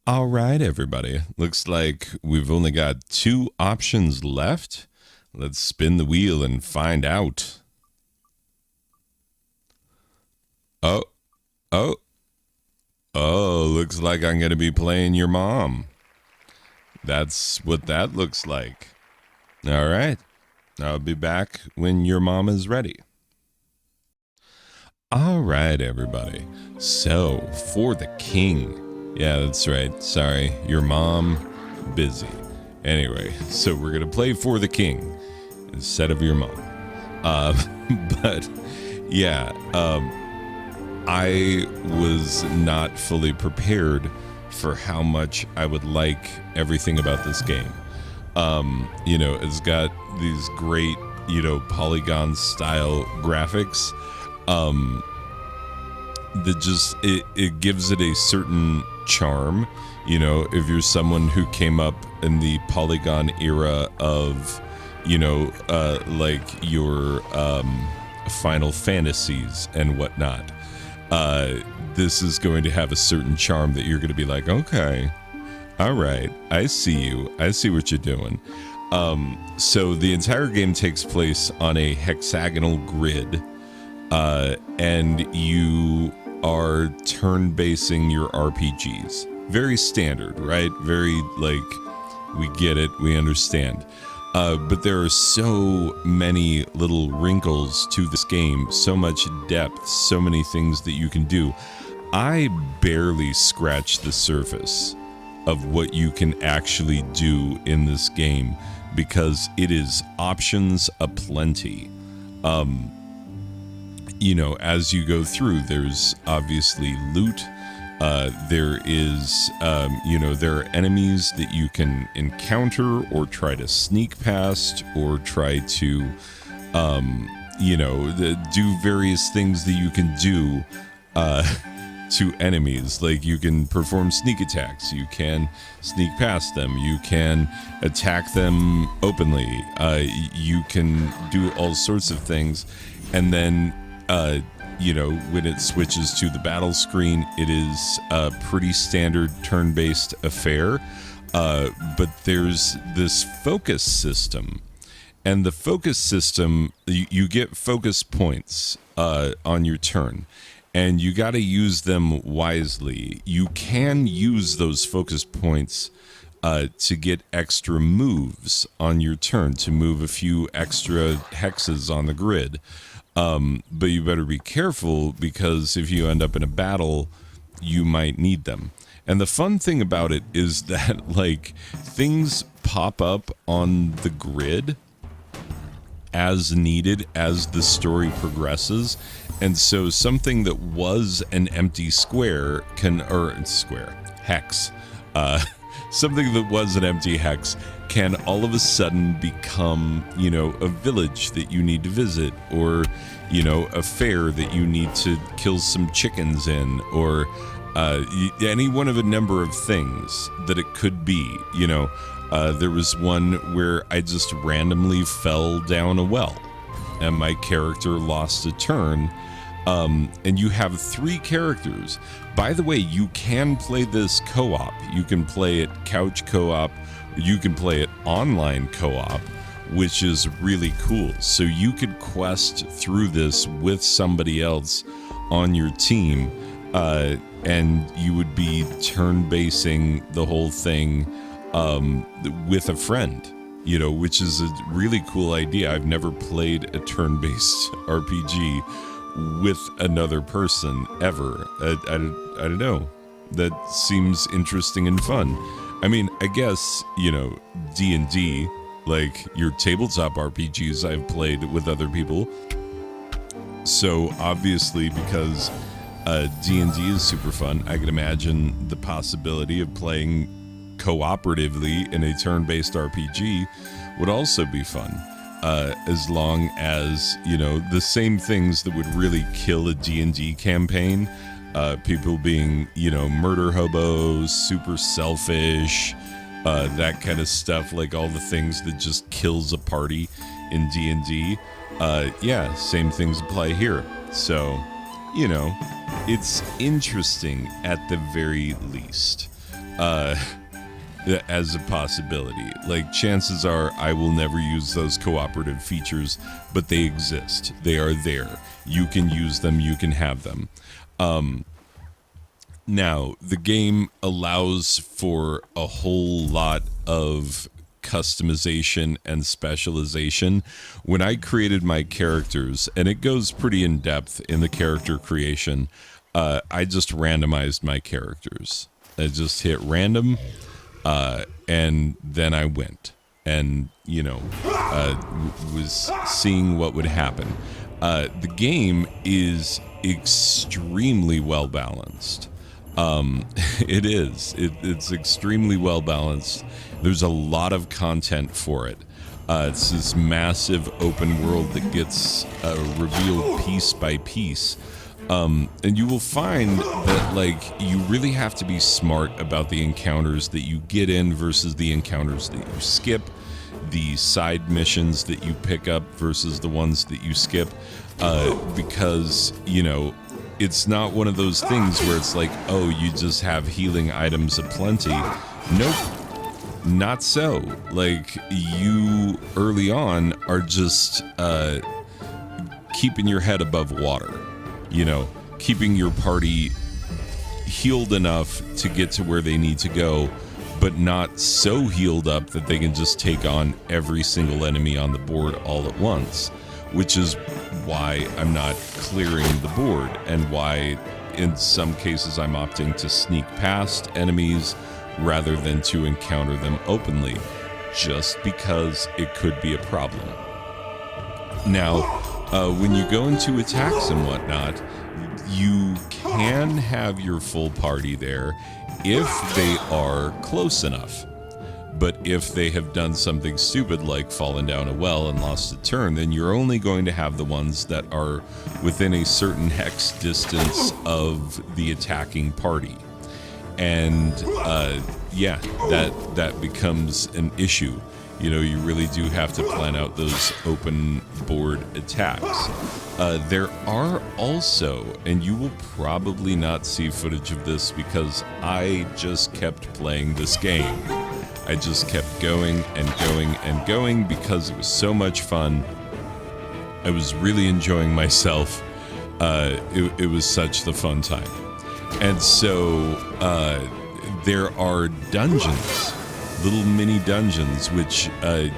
All right, everybody. Looks like we've only got two options left. Let's spin the wheel and find out. Oh, oh, oh, looks like I'm going to be playing your mom. That's what that looks like. All right. I'll be back when your mom is ready. All right, everybody. So, for the king. Yeah, that's right. Sorry, your mom, busy. Anyway, so we're going to play for the king instead of your mom. Uh, but, yeah, I was not fully prepared for how much I would like everything about this game. It's got these great, polygon style graphics. That just it gives it a certain charm. If you're someone who came up in the polygon era of, like your Final Fantasies and whatnot, this is going to have a certain charm that you're going to be like, okay, all right, I see you. I see what you're doing. So the entire game takes place on a hexagonal grid, and you are turn-basing your RPGs. Very standard, right? Very, we get it, we understand. But there are so many little wrinkles to this game, so much depth, so many things that you can do. I barely scratched the surface of what you can actually do in this game because it is options aplenty. As you go through, there's obviously loot. There is, there are enemies that you can encounter or try to sneak past or try to, do various things that you can do to enemies. Like you can perform sneak attacks. You can sneak past them. You can attack them openly. You can do all sorts of things. And then when it switches to the battle screen, it is a pretty standard turn-based affair. But there's this focus system. And the focus system, you get focus points on your turn. And you got to use them wisely. You can use those focus points to get extra moves on your turn, to move a few extra hexes on the grid. But you better be careful because if you end up in a battle, you might need them. And the fun thing about it is that things pop up on the grid as needed as the story progresses. And so something that was an empty square hex, something that was an empty hex can all of a sudden become, a village that you need to visit, or, a fair that you need to kill some chickens in, or any one of a number of things that it could be. There was one where I just randomly fell down a well and my character lost a turn. And you have 3 characters. By the way, you can play this co-op. You can play it couch co-op. You can play it online co-op, which is really cool. So you could quest through this with somebody else on your team, and you would be turn-basing the whole thing with a friend, which is a really cool idea. I've never played a turn-based RPG with another person ever. I don't know. That seems interesting and fun. I mean, I guess, D&D, your tabletop RPGs I've played with other people. So obviously, because D&D is super fun, I can imagine the possibility of playing cooperatively in a turn-based RPG would also be fun. As long as, the same things that would really kill a D&D campaign, people being, murder hobos, super selfish, that kind of stuff, all the things that just kills a party in D&D. Same things apply here. So, it's interesting at the very least. as a possibility. Like, chances are I will never use those cooperative features, but they exist. They are there. You can use them. You can have them. Now, the game allows for a whole lot of customization and specialization. When I created my characters, and it goes pretty in depth in the character creation, I just randomized my characters. I just hit random, and then I went and, was seeing what would happen. The game is extremely well balanced. It is. It's extremely well balanced. There's a lot of content for it. It's this massive open world that gets revealed piece by piece. And you will find that, like, you really have to be smart about the encounters that you get in versus the encounters that you skip, the side missions that you pick up versus the ones that you skip, because, it's not one of those things where it's like, oh, you just have healing items aplenty. Nope. Not so. Like, you early on are just keeping your head above water. Keeping your party healed enough to get to where they need to go, but not so healed up that they can just take on every single enemy on the board all at once, which is why I'm not clearing the board, and why in some cases I'm opting to sneak past enemies rather than to encounter them openly, just because it could be a problem. Now, when you go into attacks and whatnot, you can have your full party there if they are close enough. But if they have done something stupid like fallen down a well and lost a turn, then you're only going to have the ones that are within a certain hex distance of the attacking party. And that becomes an issue. You really do have to plan out those open board attacks. There are also, and you will probably not see footage of this because I just kept playing this game. I just kept going and going and going because it was so much fun. I was really enjoying myself. It was such the fun time. And so there are dungeons, little mini dungeons, which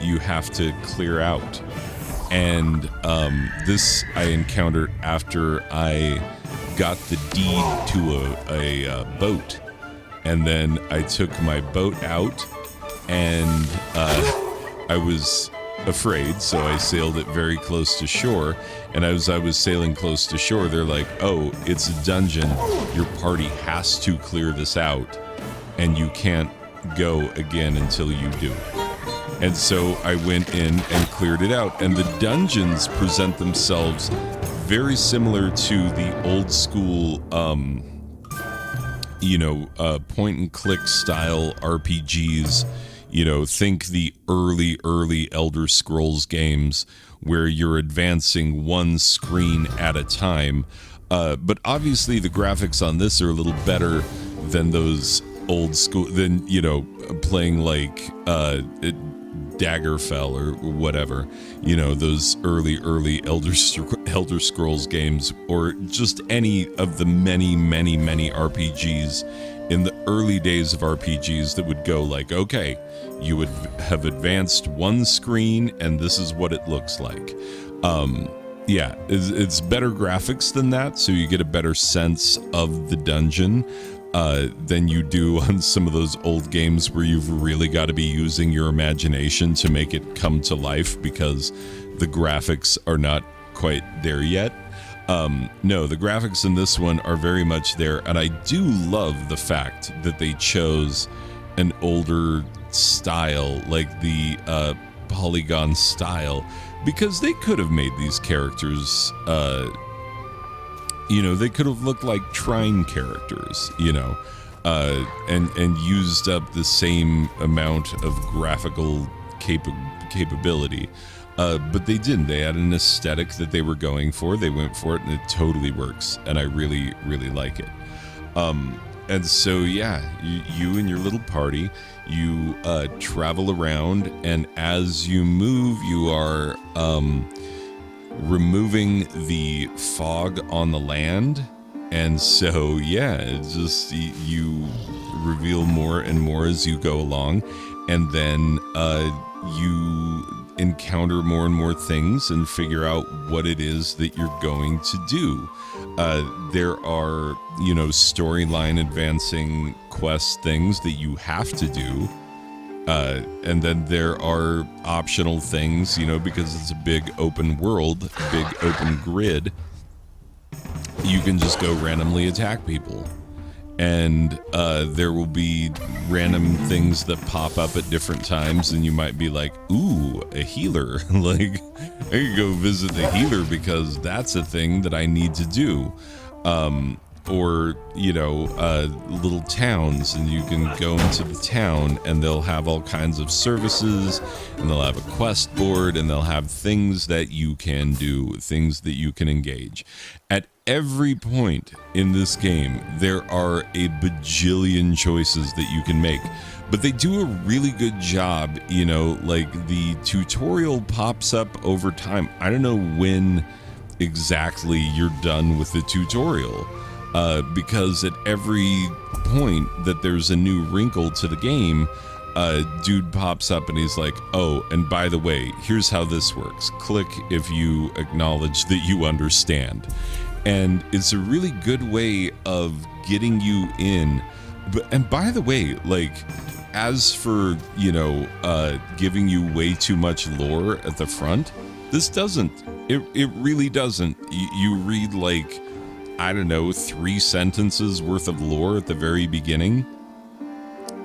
you have to clear out. And this I encountered after I got the deed to a boat. And then I took my boat out, and I was afraid, so I sailed it very close to shore. And as I was sailing close to shore, they're like, oh, it's a dungeon. Your party has to clear this out, and you can't go again until you do. And so I went in and cleared it out. And the dungeons present themselves very similar to the old school, point and click style RPGs. Think the early Elder Scrolls games where you're advancing one screen at a time. But obviously the graphics on this are a little better than those old school, than, playing like Daggerfell or whatever, those early Elder Scrolls games, or just any of the many RPGs in the early days of RPGs that would go like, okay, you would have advanced one screen and this is what it looks like. It's better graphics than that, so you get a better sense of the dungeon than you do on some of those old games where you've really got to be using your imagination to make it come to life because the graphics are not quite there yet. No, the graphics in this one are very much there, and I do love the fact that they chose an older style, like the polygon style, because they could have made these characters, they could have looked like Trine characters, and used up the same amount of graphical capability. But they didn't. They had an aesthetic that they were going for. They went for it, and it totally works. And I really, really like it. And so, yeah, you and your little party, you travel around, and as you move, you are removing the fog on the land. And so, yeah, it's just you reveal more and more as you go along, and then you encounter more and more things and figure out what it is that you're going to do. There are, storyline advancing quest things that you have to do. And then there are optional things, because it's a big open world, big open grid. You can just go randomly attack people. And there will be random things that pop up at different times, and you might be like, ooh, a healer. Like, I could go visit the healer because that's a thing that I need to do. Or, little towns, and you can go into the town and they'll have all kinds of services, and they'll have a quest board, and they'll have things that you can do, things that you can engage. At every point in this game, there are a bajillion choices that you can make, but they do a really good job. Like the tutorial pops up over time. I don't know when exactly you're done with the tutorial. Because at every point that there's a new wrinkle to the game, dude pops up and he's like, oh, and by the way, here's how this works. Click if you acknowledge that you understand. And it's a really good way of getting you in. And by the way, like, as for, giving you way too much lore at the front, this doesn't. It really doesn't. You read, like, I don't know, 3 sentences worth of lore at the very beginning,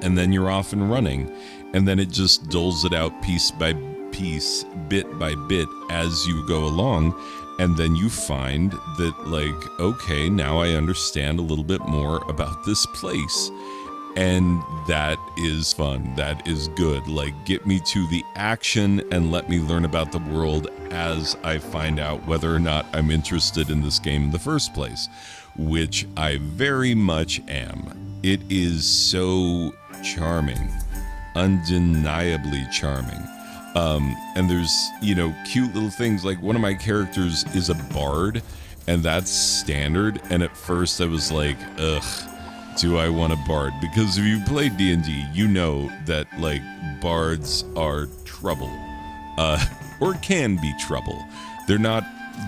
and then you're off and running. And then it just doles it out piece by piece, bit by bit as you go along. And then you find that, like, okay, now I understand a little bit more about this place. And that is fun. That is good. Like, get me to the action and let me learn about the world as I find out whether or not I'm interested in this game in the first place, which I very much am. It is so charming, undeniably charming. And there's, cute little things. Like, one of my characters is a bard, and that's standard. And at first I was like, ugh. Do I want a bard? Because if you play D&D, you know that, like, bards are trouble. Or can be trouble. They're not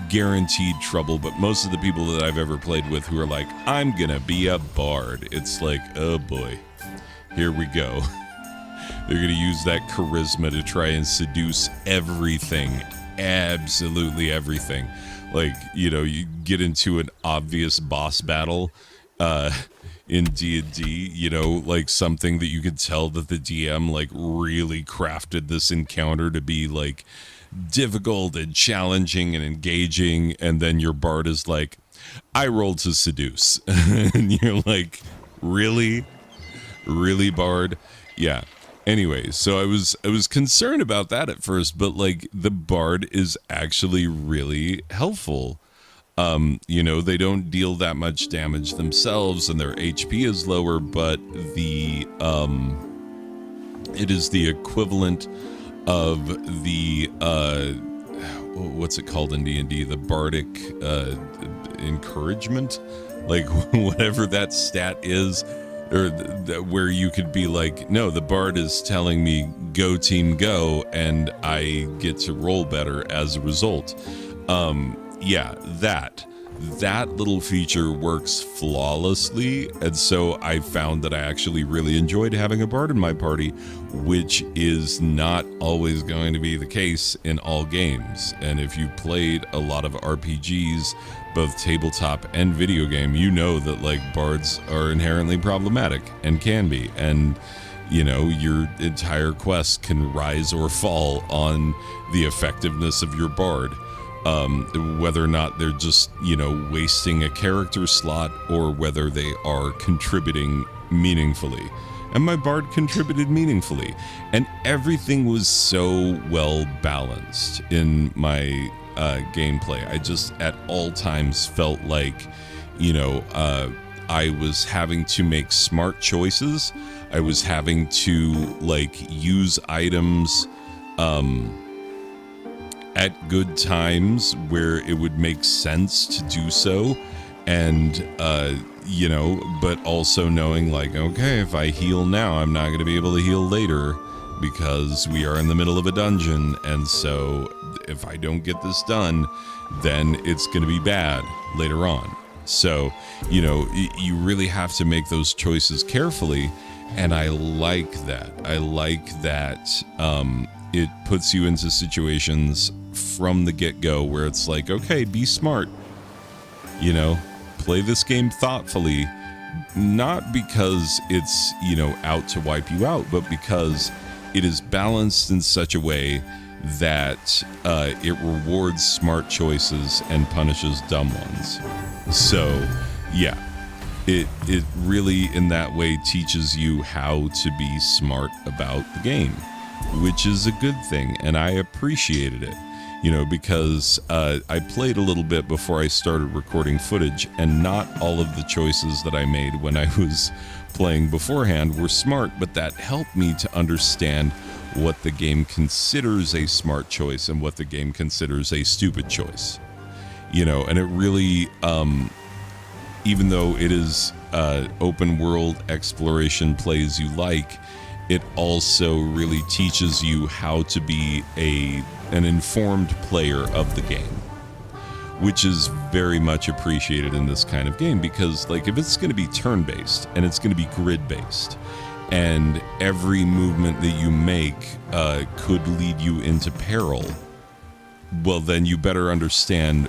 guaranteed trouble, but most of the people that I've ever played with who are like, I'm gonna be a bard, it's like, oh boy, here we go. They're gonna use that charisma to try and seduce everything. Absolutely everything. Like, you get into an obvious boss battle, in D&D, like something that you could tell that the DM like really crafted this encounter to be like difficult and challenging and engaging, and then your bard is like, I rolled to seduce. And you're like, really bard? Yeah. Anyway, so I was concerned about that at first, but like the bard is actually really helpful. They don't deal that much damage themselves, and their HP is lower, but it is the equivalent of the what's it called in D&D? The bardic encouragement, like whatever that stat is, or where you could be like, no, the bard is telling me go team go, and I get to roll better as a result. Yeah, that little feature works flawlessly, and so I found that I actually really enjoyed having a bard in my party, which is not always going to be the case in all games. And if you played a lot of RPGs, both tabletop and video game, you know that like bards are inherently problematic and can be, and your entire quest can rise or fall on the effectiveness of your bard. Whether or not they're just, wasting a character slot, or whether they are contributing meaningfully. And my bard contributed meaningfully. And everything was so well balanced in my gameplay. I just at all times felt like, I was having to make smart choices. I was having to like use items at good times where it would make sense to do so. And, but also knowing like, okay, if I heal now, I'm not going to be able to heal later because we are in the middle of a dungeon. And so if I don't get this done, then it's going to be bad later on. So, you really have to make those choices carefully. And I like that. I like that it puts you into situations from the get-go where it's like, okay, be smart. Play this game thoughtfully, not because it's, out to wipe you out, but because it is balanced in such a way that it rewards smart choices and punishes dumb ones. So, yeah, it really in that way teaches you how to be smart about the game, which is a good thing, and I appreciated it. Because I played a little bit before I started recording footage, and not all of the choices that I made when I was playing beforehand were smart, but that helped me to understand what the game considers a smart choice and what the game considers a stupid choice. And it really, even though it is open world exploration plays you like, it also really teaches you how to be an informed player of the game, which is very much appreciated in this kind of game, because like if it's going to be turn-based and it's going to be grid-based and every movement that you make could lead you into peril, well, then you better understand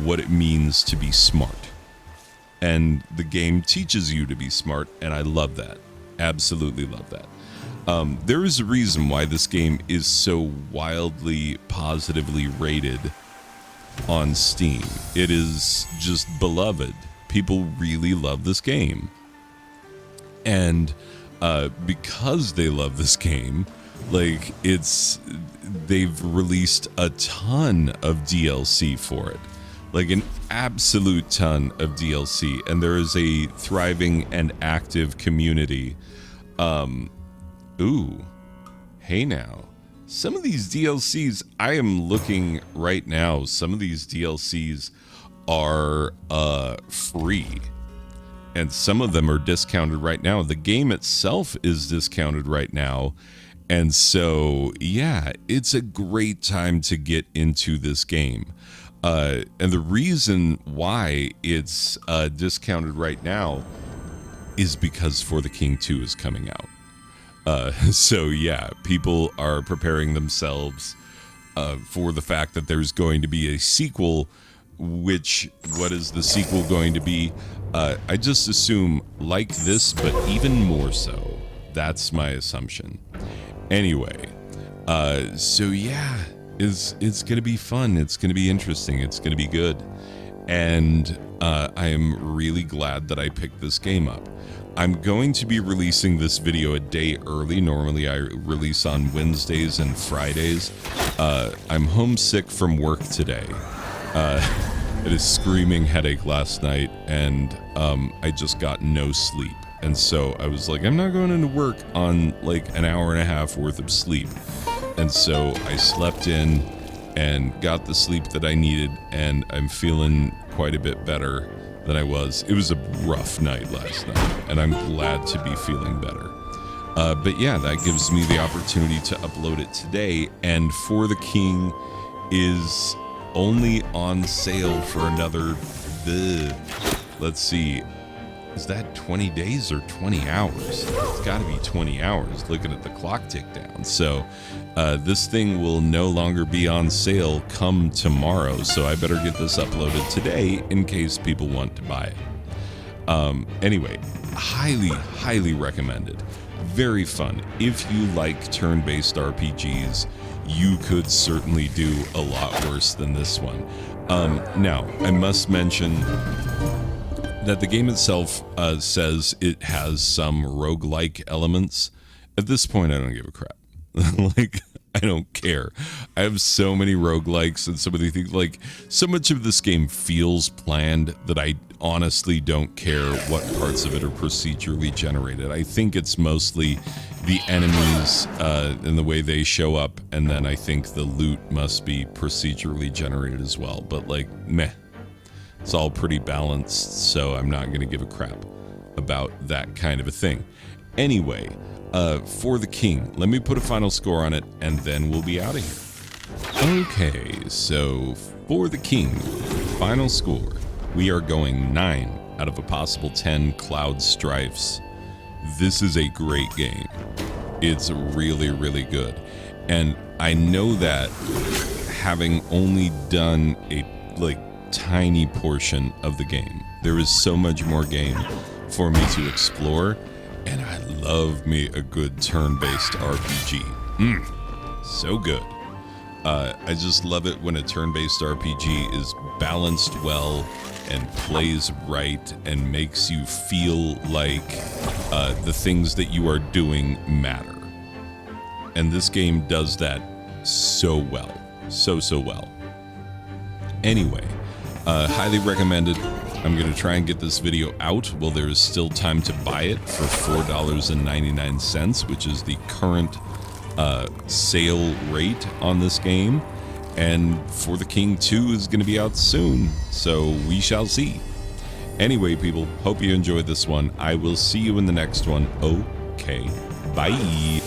what it means to be smart. And the game teaches you to be smart, and I love that. Absolutely love that. There is a reason why this game is so wildly positively rated on Steam. It is just beloved. People really love this game. And because they love this game, like they've released a ton of DLC for it. Like an absolute ton of DLC. And there is a thriving and active community. Ooh, hey now, some of these DLCs, I am looking right now, some of these DLCs are free, and some of them are discounted right now. The game itself is discounted right now, and so, yeah, it's a great time to get into this game. And the reason why it's discounted right now is because For the King 2 is coming out. So yeah, people are preparing themselves for the fact that there's going to be a sequel. What is the sequel going to be? I just assume like this, but even more so. That's my assumption. Anyway, so yeah, it's gonna be fun. It's gonna be interesting. It's gonna be good, and I am really glad that I picked this game up. I'm going to be releasing this video a day early. Normally I release on Wednesdays and Fridays. I'm homesick from work today. I had a screaming headache last night, and I just got no sleep. And so I was like, I'm not going into work on like an hour and a half worth of sleep. And so I slept in and got the sleep that I needed, and I'm feeling quite a bit better than I was. It was a rough night last night, and I'm glad to be feeling better. But yeah, that gives me the opportunity to upload it today, and For the King is only on sale for another, let's see, is that 20 days or 20 hours? It's got to be 20 hours, looking at the clock tick down. So this thing will no longer be on sale come tomorrow, so I better get this uploaded today in case people want to buy it. Anyway, highly recommended. Very fun. If you like turn-based RPGs, you could certainly do a lot worse than this one. Now, I must mention that the game itself says it has some roguelike elements. At this point, I don't give a crap. Like, I don't care. I have so many roguelikes and so many things. Like, so much of this game feels planned that I honestly don't care what parts of it are procedurally generated. I think it's mostly the enemies and the way they show up, and then I think the loot must be procedurally generated as well. But like, meh. It's all pretty balanced, so I'm not going to give a crap about that kind of a thing. Anyway, For the King, let me put a final score on it, and then we'll be out of here. Okay, so For the King, final score. We are going 9 out of a possible 10 Cloud Strifes. This is a great game. It's really, really good. And I know that having only done a tiny portion of the game, there is so much more game for me to explore, and I love me a good turn-based RPG. So good. I just love it when a turn-based RPG is balanced well and plays right and makes you feel like the things that you are doing matter. And this game does that so well. So well. Anyway, highly recommended. I'm going to try and get this video out while there is still time to buy it for $4.99, which is the current sale rate on this game. And For the King 2 is going to be out soon, so we shall see. Anyway, people, hope you enjoyed this one. I will see you in the next one. Okay, bye.